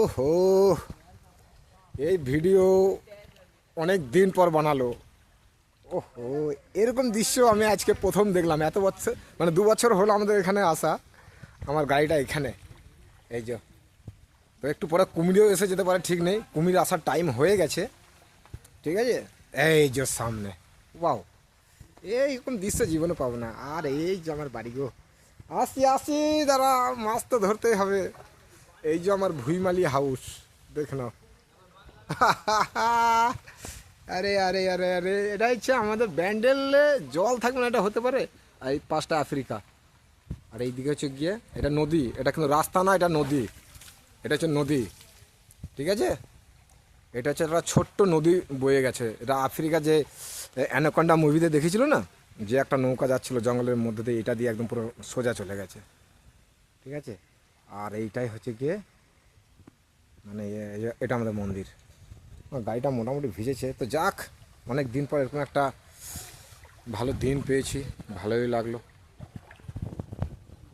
ওহো, এই ভিডিও অনেক দিন পর বানালো। ওহো, এরকম দৃশ্য আমি আজকে প্রথম দেখলাম। এত বছর মানে 2 বছর হলো আমাদের এখানে আসা। আমার গাড়িটা এখানে, এই যে। তো একটু পরে কুমিরও এসে যেতে পারে, ঠিক নেই। কুমির আসার টাইম হয়ে গেছে, ঠিক আছে। এই যে সামনে, ওয়াও, এইরকম দৃশ্য জীবনে পাবো না। আর এই যে আমার বাড়ি গো, আসি আসি, দাঁড়া, মাছ তো ধরতেই হবে। এই যে আমার ভুইমালি হাউস, দেখে নাও। আরে আরে আরে আরে, এটা হচ্ছে আমাদের ব্যান্ডেলে জল থাকবে না, এটা হতে পারে। আর এই পাঁচটা আফ্রিকা, আর এইদিকে হচ্ছে গিয়ে এটা নদী। এটা কিন্তু রাস্তা না, এটা নদী। এটা হচ্ছে নদী, ঠিক আছে। এটা হচ্ছে একটা ছোট্ট নদী বয়ে গেছে। এটা আফ্রিকা যে অ্যানাকন্ডা মুভিতে দেখেছিল না, যে একটা নৌকা যাচ্ছিল জঙ্গলের মধ্যে দিয়ে, এটা দিয়ে একদম পুরো সোজা চলে গেছে, ঠিক আছে। আর এইটাই হচ্ছে গিয়ে মানে এটা আমাদের মন্দির। আমার গাড়িটা মোটামুটি ভিজেছে, তো যাক, অনেক দিন পর এরকম একটা ভালো দিন পেয়েছি, ভালোই লাগলো।